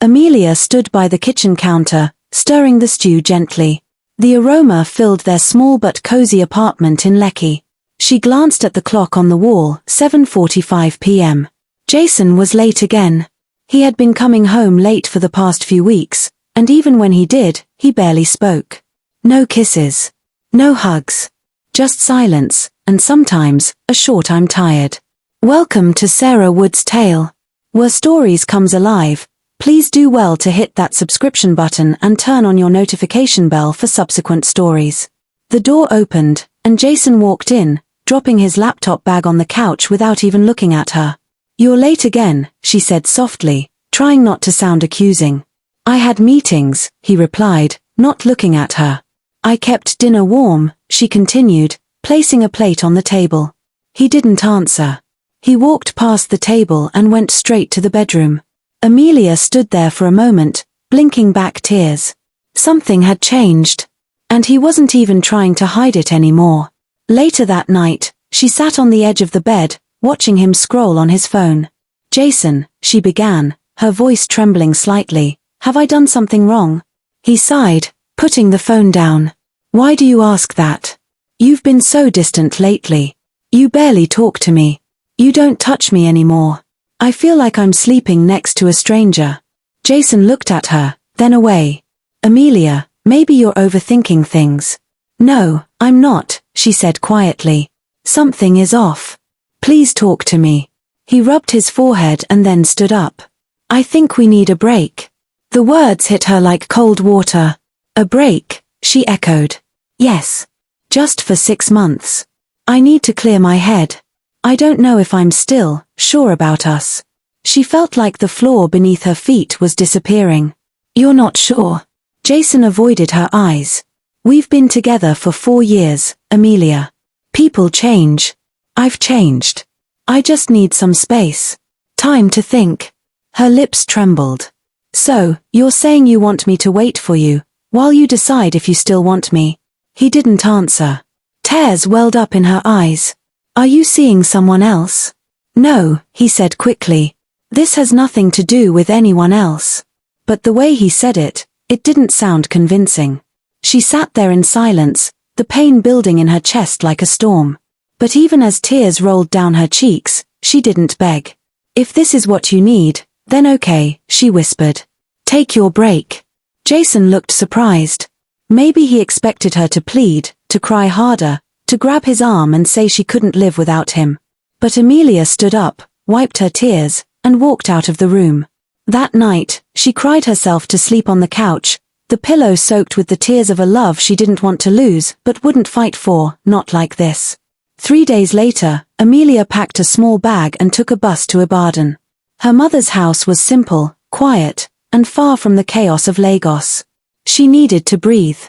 Amelia stood by the kitchen counter, stirring the stew gently. The aroma filled their small but cozy apartment in Lekki. She glanced at the clock on the wall, 7:45 p.m. Jason was late again. He had been coming home late for the past few weeks, and even when he did, he barely spoke. No kisses. No hugs. Just silence, and sometimes, a short "I'm tired." Welcome to Sarah Wood's Tale. Where stories comes alive. Please do well to hit that subscription button and turn on your notification bell for subsequent stories. The door opened, and Jason walked in, dropping his laptop bag on the couch without even looking at her. "You're late again," she said softly, trying not to sound accusing. "I had meetings," he replied, not looking at her. "I kept dinner warm," she continued, placing a plate on the table. He didn't answer. He walked past the table and went straight to the bedroom. Amelia stood there for a moment, blinking back tears. Something had changed. And he wasn't even trying to hide it anymore. Later that night, she sat on the edge of the bed, watching him scroll on his phone. "Jason," she began, her voice trembling slightly, "have I done something wrong?" He sighed, putting the phone down. "Why do you ask that? You've been so distant lately. You barely talk to me. You don't touch me anymore. I feel like I'm sleeping next to a stranger." Jason looked at her, then away. "Amelia, maybe you're overthinking things." "No, I'm not," she said quietly. "Something is off. Please talk to me." He rubbed his forehead and then stood up. "I think we need a break." The words hit her like cold water. "A break," she echoed. "Yes. Just for 6 months. I need to clear my head. I don't know if I'm still sure about us." She felt like the floor beneath her feet was disappearing. "You're not sure?" Jason avoided her eyes. "We've been together for 4 years, Amelia. People change. I've changed. I just need some space. Time to think." Her lips trembled. "So, you're saying you want me to wait for you, while you decide if you still want me?" He didn't answer. Tears welled up in her eyes. "Are you seeing someone else?" "No," he said quickly. "This has nothing to do with anyone else." But the way he said it, it didn't sound convincing. She sat there in silence, the pain building in her chest like a storm. But even as tears rolled down her cheeks, she didn't beg. "If this is what you need, then okay," she whispered. "Take your break." Jason looked surprised. Maybe he expected her to plead, to cry harder, to grab his arm and say she couldn't live without him. But Amelia stood up, wiped her tears, and walked out of the room. That night, she cried herself to sleep on the couch, the pillow soaked with the tears of a love she didn't want to lose but wouldn't fight for, not like this. 3 days later, Amelia packed a small bag and took a bus to Ibadan. Her mother's house was simple, quiet, and far from the chaos of Lagos. She needed to breathe.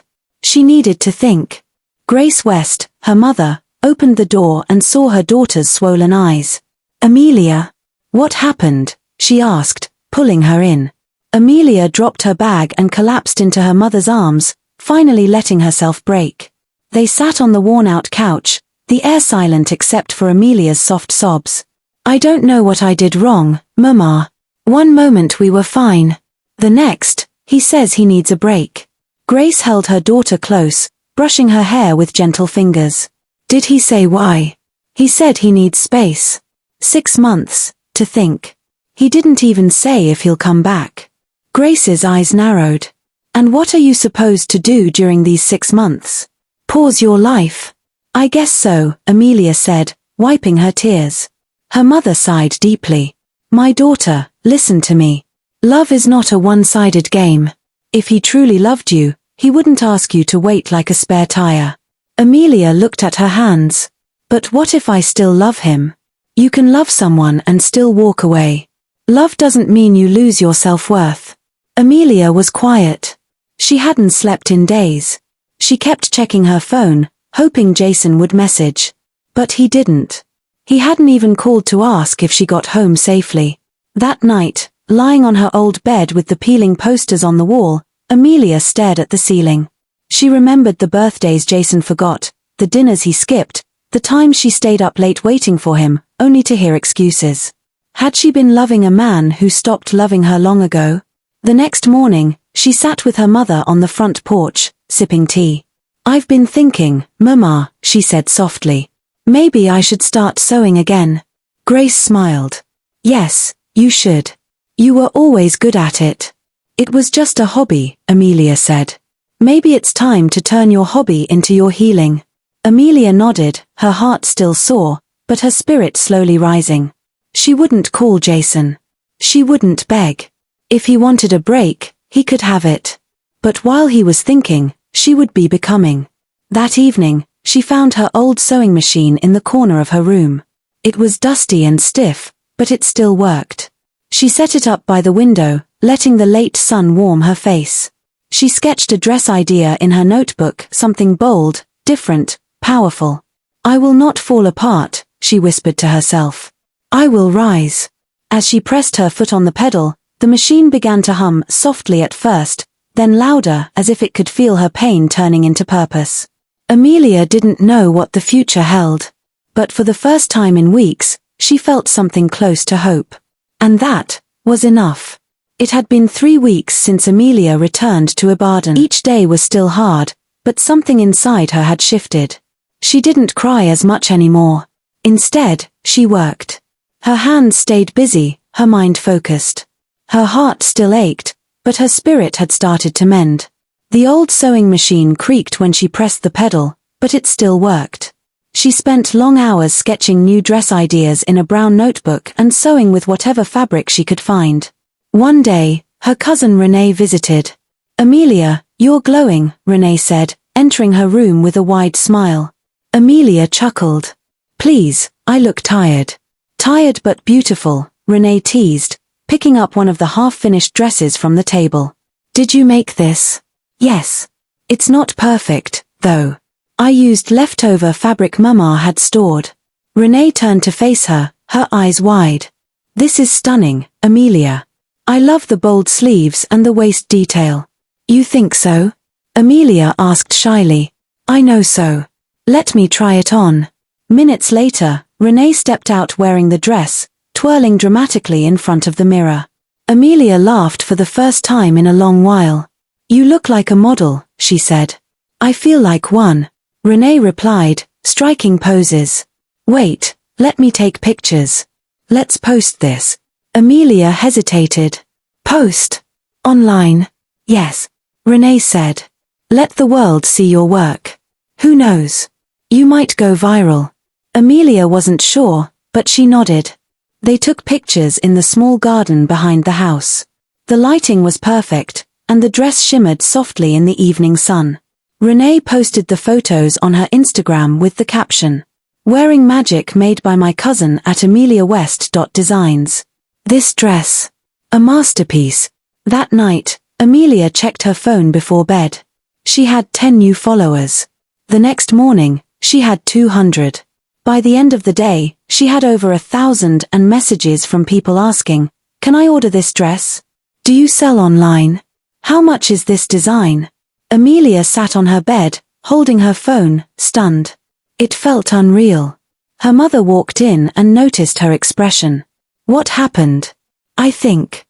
She needed to think. Grace West, her mother, opened the door and saw her daughter's swollen eyes. "Amelia, what happened?" she asked, pulling her in. Amelia dropped her bag and collapsed into her mother's arms, finally letting herself break. They sat on the worn-out couch, the air silent except for Amelia's soft sobs. "I don't know what I did wrong, Mama. One moment we were fine. The next, he says he needs a break." Grace held her daughter close, brushing her hair with gentle fingers. "Did he say why?" "He said he needs space. 6 months, to think. He didn't even say if he'll come back." Grace's eyes narrowed. "And what are you supposed to do during these 6 months? Pause your life?" "I guess so," Amelia said, wiping her tears. Her mother sighed deeply. "My daughter, listen to me. Love is not a one-sided game. If he truly loved you, he wouldn't ask you to wait like a spare tire." Amelia looked at her hands. "But what if I still love him?" "You can love someone and still walk away. Love doesn't mean you lose your self-worth." Amelia was quiet. She hadn't slept in days. She kept checking her phone, hoping Jason would message. But he didn't. He hadn't even called to ask if she got home safely. That night, lying on her old bed with the peeling posters on the wall, Amelia stared at the ceiling. She remembered the birthdays Jason forgot, the dinners he skipped, the times she stayed up late waiting for him, only to hear excuses. Had she been loving a man who stopped loving her long ago? The next morning, she sat with her mother on the front porch, sipping tea. "I've been thinking, Mama," she said softly. "Maybe I should start sewing again." Grace smiled. "Yes, you should. You were always good at it." "It was just a hobby," Amelia said. "Maybe it's time to turn your hobby into your healing." Amelia nodded, her heart still sore, but her spirit slowly rising. She wouldn't call Jason. She wouldn't beg. If he wanted a break, he could have it. But while he was thinking, she would be becoming. That evening, she found her old sewing machine in the corner of her room. It was dusty and stiff, but it still worked. She set it up by the window, letting the late sun warm her face. She sketched a dress idea in her notebook, something bold, different, powerful. "I will not fall apart," she whispered to herself. "I will rise." As she pressed her foot on the pedal, the machine began to hum softly at first, then louder as if it could feel her pain turning into purpose. Amelia didn't know what the future held. But for the first time in weeks, she felt something close to hope. And that was enough. It had been 3 weeks since Amelia returned to Ibadan. Each day was still hard, but something inside her had shifted. She didn't cry as much anymore. Instead, she worked. Her hands stayed busy, her mind focused. Her heart still ached, but her spirit had started to mend. The old sewing machine creaked when she pressed the pedal, but it still worked. She spent long hours sketching new dress ideas in a brown notebook and sewing with whatever fabric she could find. One day, her cousin Renee visited. "Amelia, you're glowing," Renee said, entering her room with a wide smile. Amelia chuckled. "Please, I look tired." "Tired but beautiful," Renee teased, picking up one of the half-finished dresses from the table. "Did you make this?" "Yes. It's not perfect, though. I used leftover fabric Mama had stored." Renee turned to face her, her eyes wide. "This is stunning, Amelia. I love the bold sleeves and the waist detail." "You think so?" Amelia asked shyly. "I know so. Let me try it on." Minutes later, Renee stepped out wearing the dress, twirling dramatically in front of the mirror. Amelia laughed for the first time in a long while. "You look like a model," she said. "I feel like one," Renee replied, striking poses. "Wait, let me take pictures. Let's post this." Amelia hesitated. "Post? Online?" "Yes," Renee said. "Let the world see your work. Who knows? You might go viral." Amelia wasn't sure, but she nodded. They took pictures in the small garden behind the house. The lighting was perfect, and the dress shimmered softly in the evening sun. Renee posted the photos on her Instagram with the caption, "Wearing magic made by my cousin at ameliawest.designs. This dress. A masterpiece." That night, Amelia checked her phone before bed. She had 10 new followers. The next morning, she had 200. By the end of the day, she had over 1,000 and messages from people asking, "Can I order this dress? Do you sell online? How much is this design?" Amelia sat on her bed, holding her phone, stunned. It felt unreal. Her mother walked in and noticed her expression. "What happened?" I think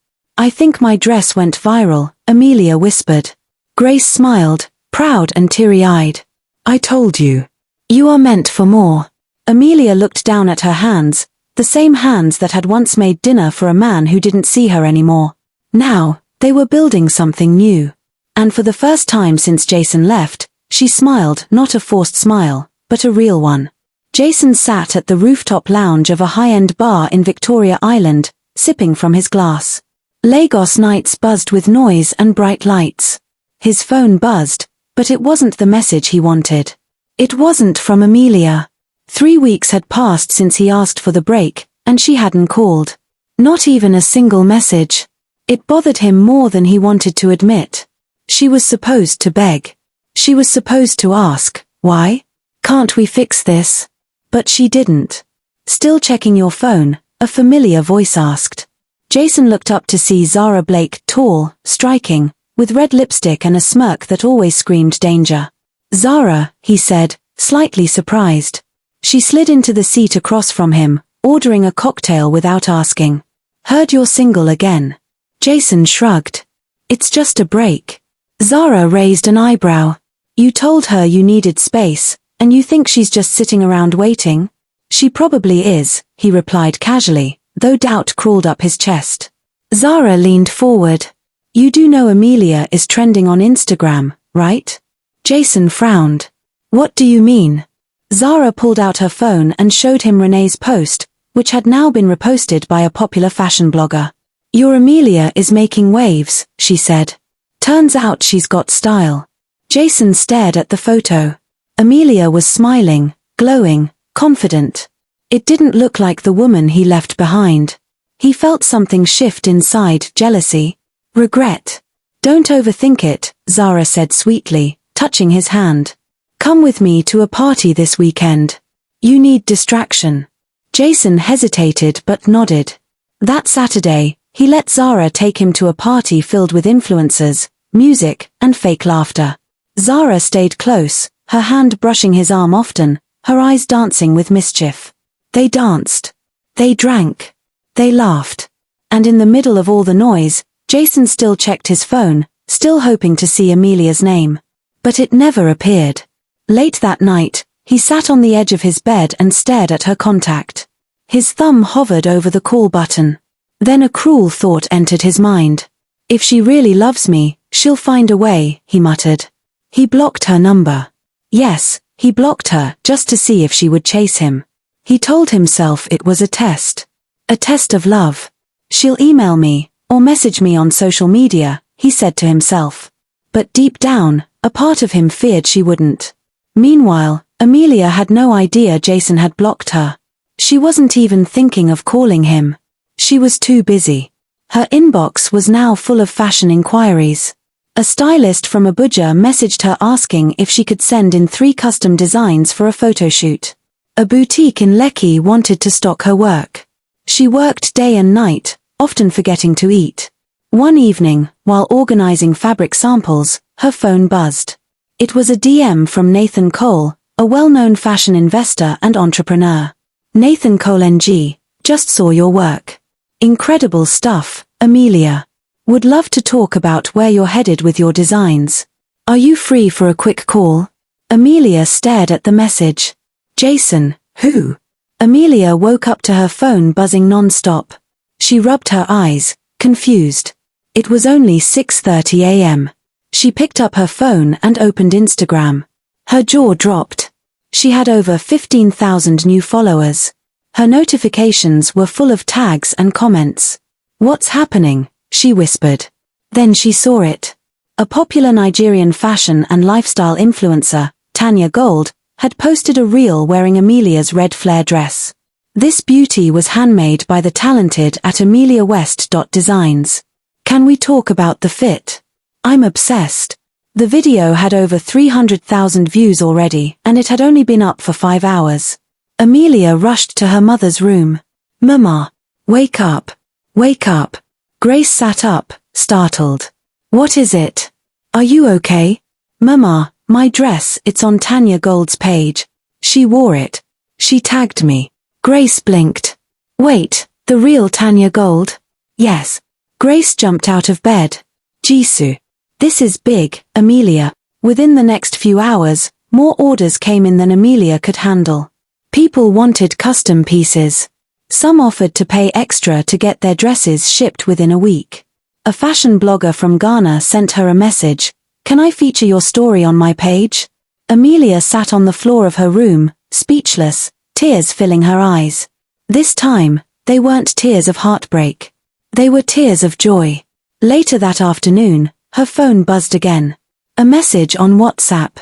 my dress went viral," Amelia whispered. Grace smiled, proud and teary-eyed. "I told you. You are meant for more." Amelia looked down at her hands, the same hands that had once made dinner for a man who didn't see her anymore. Now, they were building something new. And for the first time since Jason left, she smiled, not a forced smile, but a real one. Jason sat at the rooftop lounge of a high-end bar in Victoria Island, sipping from his glass. Lagos nights buzzed with noise and bright lights. His phone buzzed, but it wasn't the message he wanted. It wasn't from Amelia. 3 weeks had passed since he asked for the break, and she hadn't called. Not even a single message. It bothered him more than he wanted to admit. She was supposed to beg. She was supposed to ask, "Why? Can't we fix this?" But she didn't. "Still checking your phone?" a familiar voice asked. Jason looked up to see Zara Blake, tall, striking, with red lipstick and a smirk that always screamed danger. "Zara," he said, slightly surprised. She slid into the seat across from him, ordering a cocktail without asking. "Heard you're single again." Jason shrugged. It's just a break. Zara raised an eyebrow. You told her you needed space, and you think she's just sitting around waiting? She probably is, he replied casually, though doubt crawled up his chest. Zara leaned forward. You do know Amelia is trending on Instagram, right? Jason frowned. What do you mean? Zara pulled out her phone and showed him Renee's post, which had now been reposted by a popular fashion blogger. Your Amelia is making waves, she said. Turns out she's got style. Jason stared at the photo. Amelia was smiling, glowing, confident. It didn't look like the woman he left behind. He felt something shift inside, jealousy, regret. Don't overthink it, Zara said sweetly, touching his hand. Come with me to a party this weekend. You need distraction. Jason hesitated but nodded. That Saturday, he let Zara take him to a party filled with influencers, music, and fake laughter. Zara stayed close, her hand brushing his arm often, her eyes dancing with mischief. They danced. They drank. They laughed. And in the middle of all the noise, Jason still checked his phone, still hoping to see Amelia's name. But it never appeared. Late that night, he sat on the edge of his bed and stared at her contact. His thumb hovered over the call button. Then a cruel thought entered his mind. If she really loves me, she'll find a way, he muttered. He blocked her number. Yes, he blocked her just to see if she would chase him. He told himself it was a test. A test of love. She'll email me, or message me on social media, he said to himself. But deep down, a part of him feared she wouldn't. Meanwhile, Amelia had no idea Jason had blocked her. She wasn't even thinking of calling him. She was too busy. Her inbox was now full of fashion inquiries. A stylist from Abuja messaged her asking if she could send in 3 custom designs for a photo shoot. A boutique in Lekki wanted to stock her work. She worked day and night, often forgetting to eat. One evening, while organizing fabric samples, her phone buzzed. It was a DM from Nathan Cole, a well-known fashion investor and entrepreneur. Nathan Cole NG, just saw your work. Incredible stuff, Amelia. Would love to talk about where you're headed with your designs. Are you free for a quick call? Amelia stared at the message. Jason, who? Amelia woke up to her phone buzzing non-stop. She rubbed her eyes, confused. It was only 6:30 a.m. She picked up her phone and opened Instagram. Her jaw dropped. She had over 15,000 new followers. Her notifications were full of tags and comments. What's happening? She whispered. Then she saw it. A popular Nigerian fashion and lifestyle influencer, Tanya Gold, had posted a reel wearing Amelia's red flare dress. This beauty was handmade by the talented at Amelia West. Designs. Can we talk about the fit? I'm obsessed. The video had over 300,000 views already, and it had only been up for 5 hours. Amelia rushed to her mother's room. Mama, wake up. Wake up. Grace sat up, startled. What is it? Are you okay? Mama, my dress, it's on Tanya Gold's page. She wore it. She tagged me. Grace blinked. Wait, the real Tanya Gold? Yes. Grace jumped out of bed. Jisoo. This is big, Amelia. Within the next few hours, more orders came in than Amelia could handle. People wanted custom pieces. Some offered to pay extra to get their dresses shipped within a week. A fashion blogger from Ghana sent her a message. Can I feature your story on my page? Amelia sat on the floor of her room, speechless, tears filling her eyes. This time, they weren't tears of heartbreak. They were tears of joy. Later that afternoon, her phone buzzed again. A message on WhatsApp.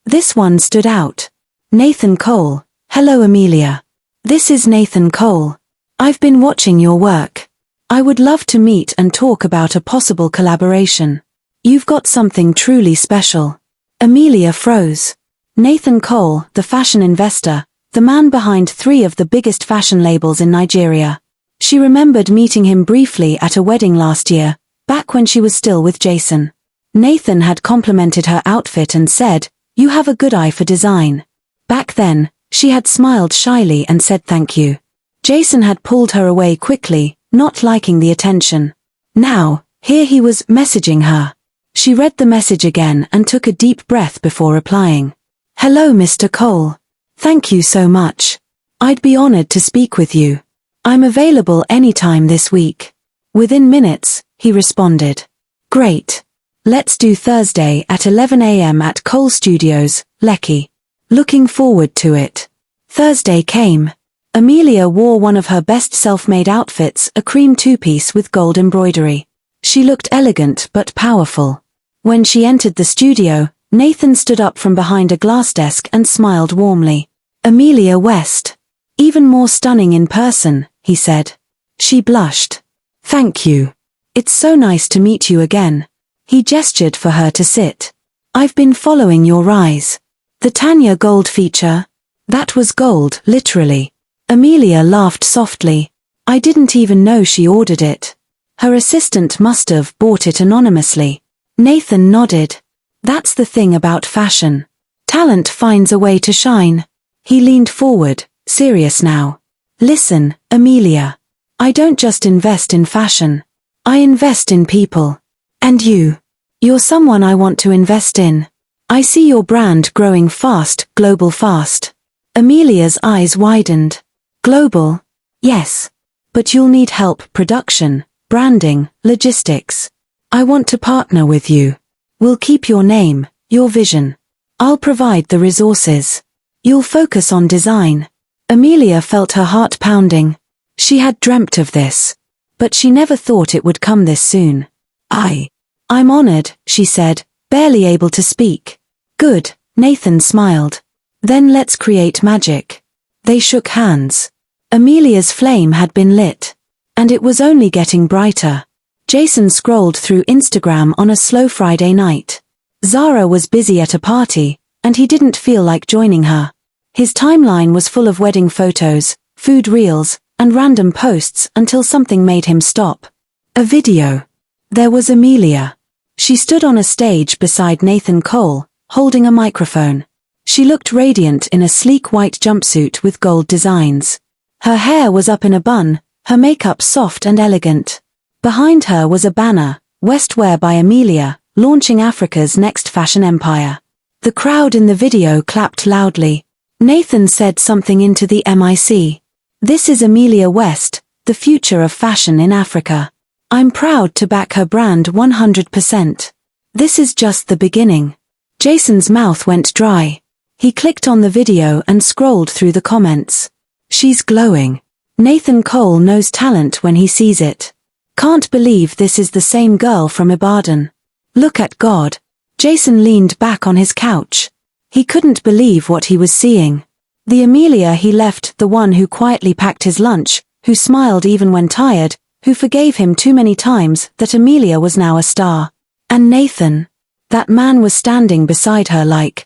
This one stood out. Nathan Cole. Hello Amelia. This is Nathan Cole. I've been watching your work. I would love to meet and talk about a possible collaboration. You've got something truly special. Amelia froze. Nathan Cole, the fashion investor, the man behind 3 of the biggest fashion labels in Nigeria. She remembered meeting him briefly at a wedding last year, back when she was still with Jason. Nathan had complimented her outfit and said, "You have a good eye for design." Back then, she had smiled shyly and said thank you. Jason had pulled her away quickly, not liking the attention. Now, Here he was messaging her. She read the message again and took a deep breath before replying. Hello, Mr. Cole. Thank you so much. I'd be honored to speak with you. I'm available anytime this week. Within minutes, he responded. Great. Let's do Thursday at 11 a.m. at Cole Studios, Lekki. Looking forward to it. Thursday came. Amelia wore one of her best self-made outfits, a cream two-piece with gold embroidery. She looked elegant but powerful. When she entered the studio, Nathan stood up from behind a glass desk and smiled warmly. Amelia West. Even more stunning in person, he said. She blushed. Thank you. It's so nice to meet you again. He gestured for her to sit. I've been following your rise. The Tanya Gold feature? That was gold, literally. Amelia laughed softly. I didn't even know she ordered it. Her assistant must have bought it anonymously. Nathan nodded. That's the thing about fashion. Talent finds a way to shine. He leaned forward, serious now. Listen, Amelia. I don't just invest in fashion. I invest in people. And you're someone I want to invest in. I see your brand growing fast, global fast. Amelia's eyes widened. Global? Yes. But you'll need help, production, branding, logistics. I want to partner with you. We'll keep your name, your vision. I'll provide the resources. You'll focus on design. Amelia felt her heart pounding. She had dreamt of this. But she never thought it would come this soon. I'm honored, she said, barely able to speak. Good, Nathan smiled. Then let's create magic. They shook hands. Amelia's flame had been lit. And it was only getting brighter. Jason scrolled through Instagram on a slow Friday night. Zara was busy at a party, and he didn't feel like joining her. His timeline was full of wedding photos, food reels, and random posts until something made him stop. A video. There was Amelia. She stood on a stage beside Nathan Cole, holding a microphone. She looked radiant in a sleek white jumpsuit with gold designs. Her hair was up in a bun, her makeup soft and elegant. Behind her was a banner, Westwear by Amelia, launching Africa's next fashion empire. The crowd in the video clapped loudly. Nathan said something into the mic. This is Amelia West, the future of fashion in Africa. I'm proud to back her brand 100%. This is just the beginning. Jason's mouth went dry. He clicked on the video and scrolled through the comments. She's glowing. Nathan Cole knows talent when he sees it. Can't believe this is the same girl from Ibadan. Look at God. Jason leaned back on his couch. He couldn't believe what he was seeing. The Amelia he left, the one who quietly packed his lunch, who smiled even when tired, who forgave him too many times, that Amelia was now a star. And Nathan. That man was standing beside her like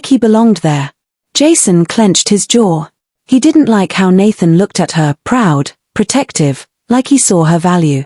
he belonged there. Jason clenched his jaw. He didn't like how Nathan looked at her, proud, protective, like he saw her value.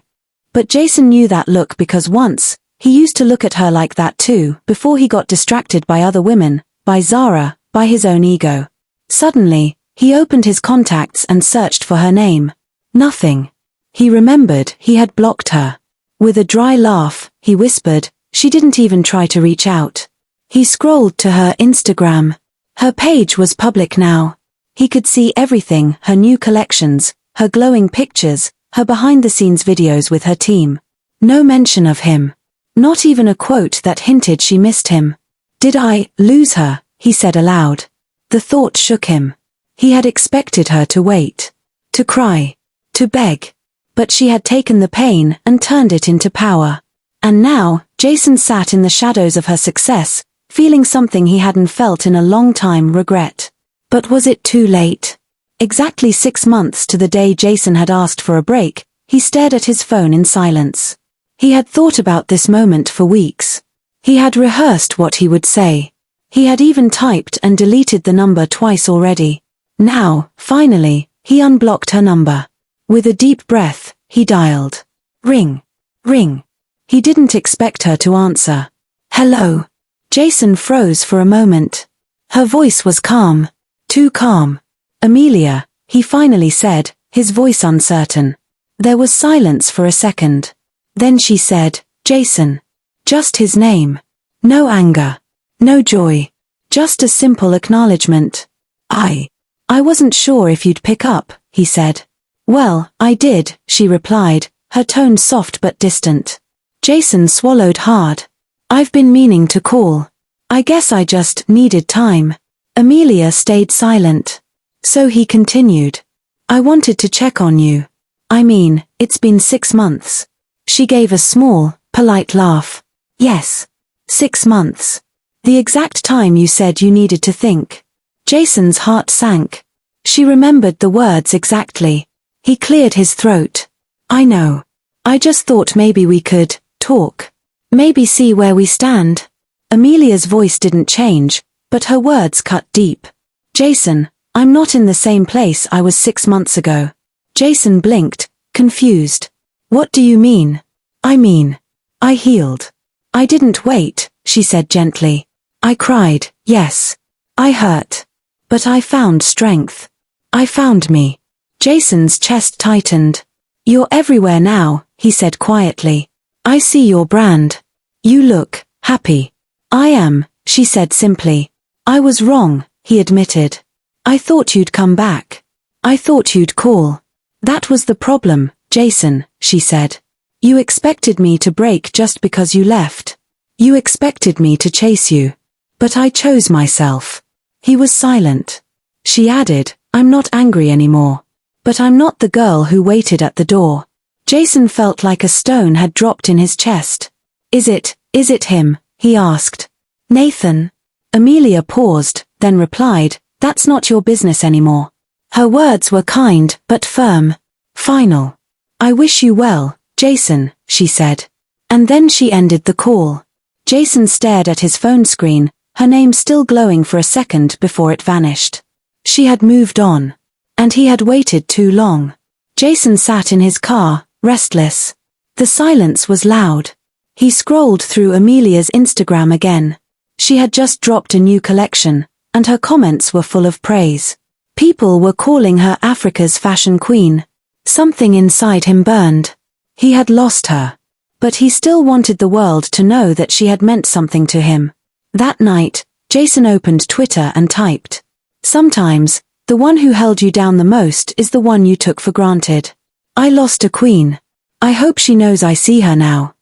But Jason knew that look because once, he used to look at her like that too, before he got distracted by other women, by Zara, by his own ego. Suddenly, he opened his contacts and searched for her name. Nothing. He remembered he had blocked her. With a dry laugh, he whispered, she didn't even try to reach out. He scrolled to her Instagram. Her page was public now. He could see everything, her new collections, her glowing pictures, her behind-the-scenes videos with her team. No mention of him. Not even a quote that hinted she missed him. Did I lose her? He said aloud. The thought shook him. He had expected her to wait. To cry. To beg. But she had taken the pain and turned it into power. And now, Jason sat in the shadows of her success, feeling something he hadn't felt in a long time, regret. But was it too late? Exactly 6 months to the day Jason had asked for a break, he stared at his phone in silence. He had thought about this moment for weeks. He had rehearsed what he would say. He had even typed and deleted the number twice already. Now, finally, he unblocked her number. With a deep breath, he dialed. Ring. Ring. He didn't expect her to answer. Hello. Jason froze for a moment. Her voice was calm. Too calm. Amelia, he finally said, his voice uncertain. There was silence for a second. Then she said, Jason. Just his name. No anger. No joy. Just a simple acknowledgement. I wasn't sure if you'd pick up, he said. Well, I did, she replied, her tone soft but distant. Jason swallowed hard. I've been meaning to call. I guess I just needed time. Amelia stayed silent. So he continued. I wanted to check on you. I mean, it's been 6 months. She gave a small, polite laugh. Yes. 6 months. The exact time you said you needed to think. Jason's heart sank. She remembered the words exactly. He cleared his throat. I know. I just thought maybe we could talk. Maybe see where we stand. Amelia's voice didn't change, but her words cut deep. Jason, I'm not in the same place I was 6 months ago. Jason blinked, confused. What do you mean? I mean, I healed. I didn't wait, she said gently. I cried, yes. I hurt. But I found strength. I found me. Jason's chest tightened. You're everywhere now, he said quietly. I see your brand. You look happy. I am, she said simply. I was wrong, he admitted. I thought you'd come back. I thought you'd call. That was the problem, Jason, she said. You expected me to break just because you left. You expected me to chase you. But I chose myself. He was silent. She added, I'm not angry anymore. But I'm not the girl who waited at the door. Jason felt like a stone had dropped in his chest. Is it him? He asked. Nathan? Amelia paused, then replied, that's not your business anymore. Her words were kind, but firm. Final. I wish you well, Jason, she said. And then she ended the call. Jason stared at his phone screen, her name still glowing for a second before it vanished. She had moved on. And he had waited too long. Jason sat in his car, restless. The silence was loud. He scrolled through Amelia's Instagram again. She had just dropped a new collection, and her comments were full of praise. People were calling her Africa's fashion queen. Something inside him burned. He had lost her. But he still wanted the world to know that she had meant something to him. That night, Jason opened Twitter and typed. Sometimes, the one who held you down the most is the one you took for granted. I lost a queen. I hope she knows I see her now.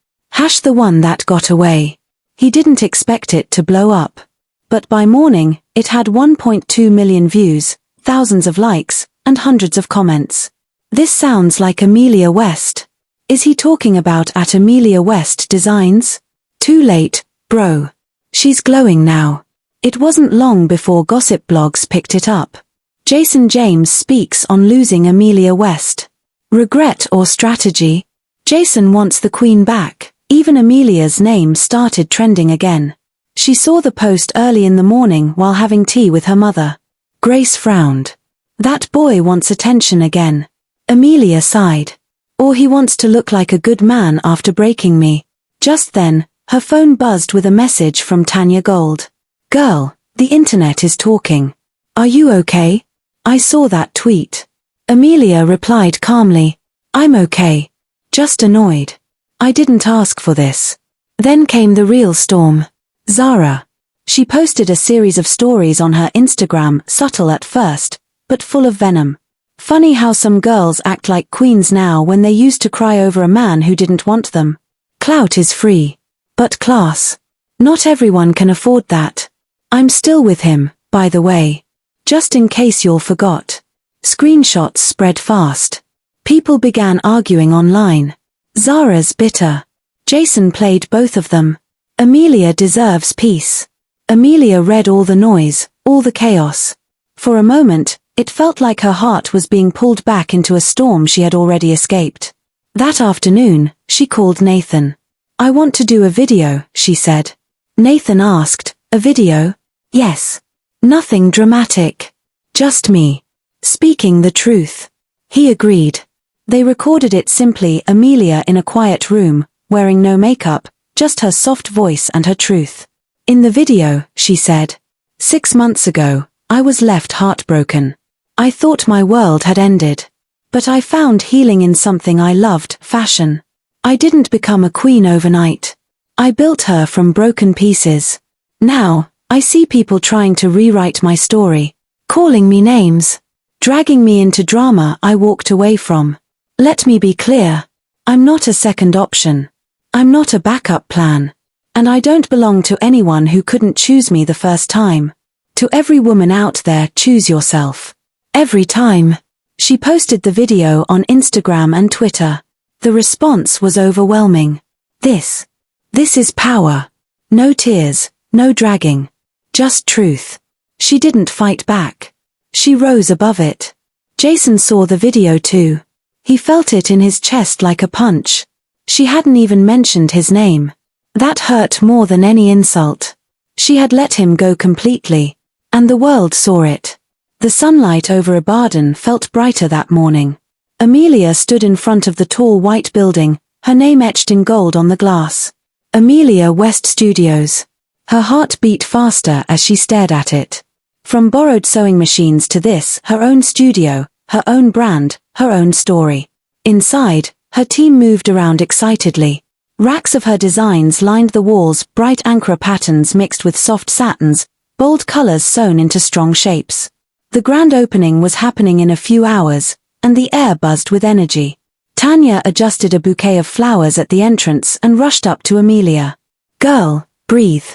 The one that got away. He didn't expect it to blow up. But by morning, it had 1.2 million views, thousands of likes, and hundreds of comments. This sounds like Amelia West. Is he talking about at Amelia West Designs? Too late, bro. She's glowing now. It wasn't long before gossip blogs picked it up. Jason James speaks on losing Amelia West. Regret or strategy? Jason wants the queen back. Even Amelia's name started trending again. She saw the post early in the morning while having tea with her mother. Grace frowned. That boy wants attention again. Amelia sighed. Or he wants to look like a good man after breaking me. Just then, her phone buzzed with a message from Tanya Gold. Girl, the internet is talking. Are you okay? I saw that tweet. Amelia replied calmly. I'm okay. Just annoyed. I didn't ask for this. Then came the real storm. Zara. She posted a series of stories on her Instagram, subtle at first, but full of venom. Funny how some girls act like queens now when they used to cry over a man who didn't want them. Clout is free. But class. Not everyone can afford that. I'm still with him, by the way. Just in case y'all forgot. Screenshots spread fast. People began arguing online. Zara's bitter. Jason played both of them. Amelia deserves peace. Amelia read all the noise, all the chaos. For a moment, it felt like her heart was being pulled back into a storm she had already escaped. That afternoon, she called Nathan. I want to do a video, she said. Nathan asked, a video? Yes. Nothing dramatic. Just me. Speaking the truth. He agreed. They recorded it simply Amelia in a quiet room, wearing no makeup, just her soft voice and her truth. In the video, she said, 6 months ago, I was left heartbroken. I thought my world had ended. But I found healing in something I loved, fashion. I didn't become a queen overnight. I built her from broken pieces. Now, I see people trying to rewrite my story, calling me names, dragging me into drama I walked away from. Let me be clear. I'm not a second option. I'm not a backup plan. And I don't belong to anyone who couldn't choose me the first time. To every woman out there, choose yourself. Every time. She posted the video on Instagram and Twitter. The response was overwhelming. This is power. No tears, no dragging. Just truth. She didn't fight back. She rose above it. Jason saw the video too. He felt it in his chest like a punch. She hadn't even mentioned his name. That hurt more than any insult. She had let him go completely. And the world saw it. The sunlight over Ibadan felt brighter that morning. Amelia stood in front of the tall white building, her name etched in gold on the glass. Amelia West Studios. Her heart beat faster as she stared at it. From borrowed sewing machines to this, her own studio, her own brand, her own story. Inside, her team moved around excitedly. Racks of her designs lined the walls, bright ankara patterns mixed with soft satins, bold colors sewn into strong shapes. The grand opening was happening in a few hours, and the air buzzed with energy. Tanya adjusted a bouquet of flowers at the entrance and rushed up to Amelia. "Girl, breathe.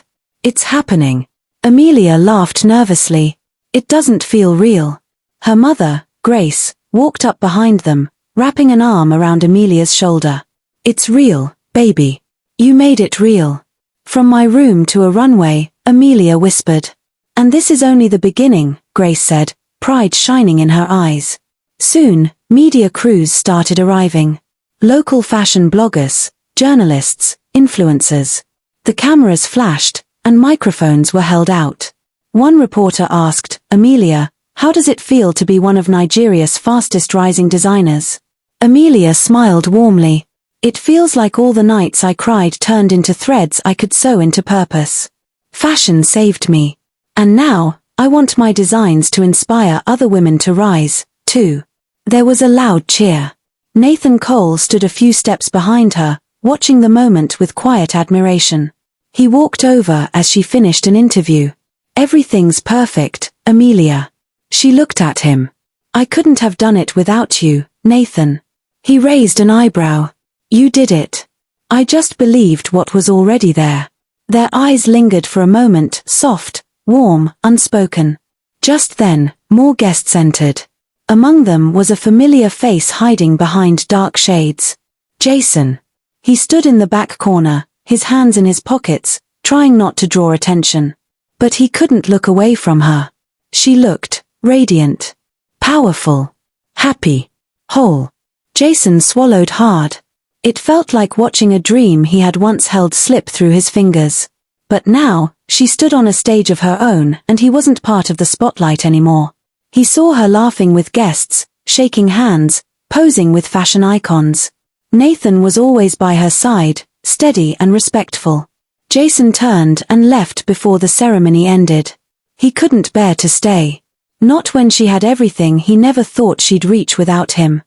It's happening." Amelia laughed nervously. "It doesn't feel real." Her mother, Grace, walked up behind them, wrapping an arm around Amelia's shoulder. "It's real, baby. You made it real." "From my room to a runway," Amelia whispered. "And this is only the beginning," Grace said, pride shining in her eyes. Soon, media crews started arriving. Local fashion bloggers, journalists, influencers. The cameras flashed, and microphones were held out. One reporter asked, "Amelia, how does it feel to be one of Nigeria's fastest rising designers?" Amelia smiled warmly. "It feels like all the nights I cried turned into threads I could sew into purpose. Fashion saved me. And now, I want my designs to inspire other women to rise, too." There was a loud cheer. Nathan Cole stood a few steps behind her, watching the moment with quiet admiration. He walked over as she finished an interview. "Everything's perfect, Amelia." She looked at him. "I couldn't have done it without you, Nathan." He raised an eyebrow. "You did it." "I just believed what was already there." Their eyes lingered for a moment, soft, warm, unspoken. Just then, more guests entered. Among them was a familiar face hiding behind dark shades. Jason. He stood in the back corner, his hands in his pockets, trying not to draw attention. But he couldn't look away from her. She looked radiant, powerful, happy, whole. Jason swallowed hard. It felt like watching a dream he had once held slip through his fingers. But now, she stood on a stage of her own and he wasn't part of the spotlight anymore. He saw her laughing with guests, shaking hands, posing with fashion icons. Nathan was always by her side, steady and respectful. Jason turned and left before the ceremony ended. He couldn't bear to stay. Not when she had everything he never thought she'd reach without him.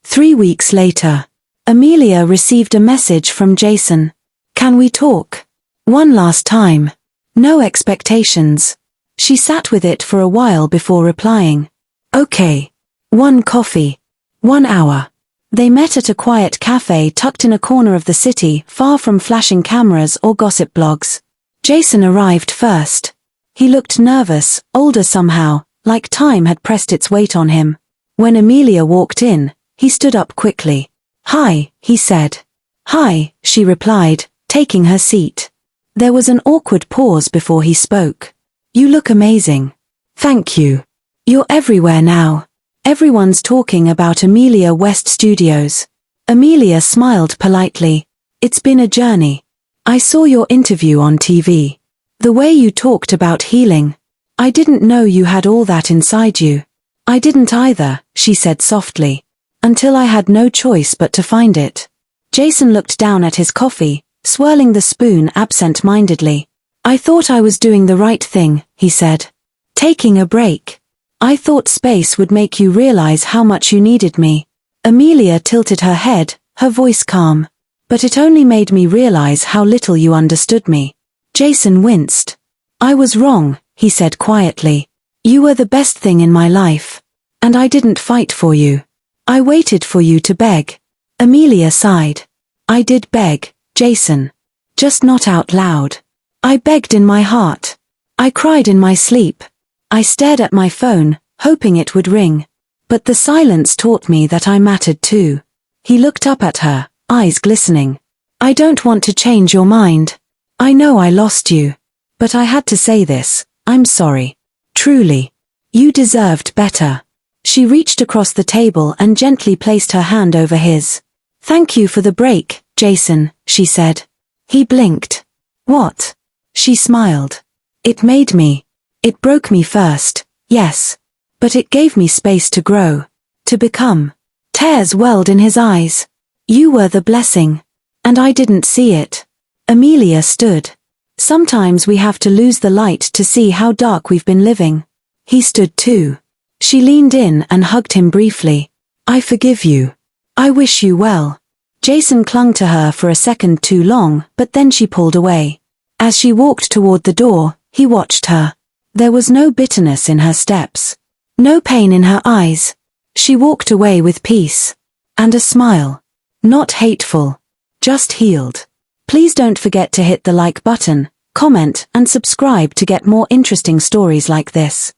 3 weeks later, Amelia received a message from Jason. "Can we talk? One last time." No expectations. She sat with it for a while before replying. "Okay. 1 coffee. 1 hour." They met at a quiet cafe tucked in a corner of the city, far from flashing cameras or gossip blogs. Jason arrived first. He looked nervous, older somehow, like time had pressed its weight on him. When Amelia walked in, he stood up quickly. "Hi," he said. "Hi," she replied, taking her seat. There was an awkward pause before he spoke. "You look amazing." "Thank you. You're everywhere now. Everyone's talking about Amelia West Studios." Amelia smiled politely. "It's been a journey. I saw your interview on TV. The way you talked about healing. I didn't know you had all that inside you." "I didn't either," she said softly. "Until I had no choice but to find it." Jason looked down at his coffee, swirling the spoon absent-mindedly. "I thought I was doing the right thing," he said. "Taking a break. I thought space would make you realize how much you needed me." Amelia tilted her head, her voice calm. But it only made me realize how little you understood me. Jason winced. I was wrong, he said quietly. You were the best thing in my life. And I didn't fight for you. I waited for you to beg. Amelia sighed. I did beg, Jason. Just not out loud. I begged in my heart. I cried in my sleep. I stared at my phone, hoping it would ring. But the silence taught me that I mattered too. He looked up at her, eyes glistening. I don't want to change your mind. I know I lost you. But I had to say this, I'm sorry. Truly. You deserved better. She reached across the table and gently placed her hand over his. Thank you for the break, Jason, she said. He blinked. What? She smiled. It made me. It broke me first, yes. But it gave me space to grow. To become. Tears welled in his eyes. You were the blessing. And I didn't see it. Amelia stood. Sometimes we have to lose the light to see how dark we've been living. He stood too. She leaned in and hugged him briefly. I forgive you. I wish you well. Jason clung to her for a second too long, but then she pulled away. As she walked toward the door, he watched her. There was no bitterness in her steps. No pain in her eyes. She walked away with peace. And a smile. Not hateful. Just healed. Please don't forget to hit the like button, comment, and subscribe to get more interesting stories like this.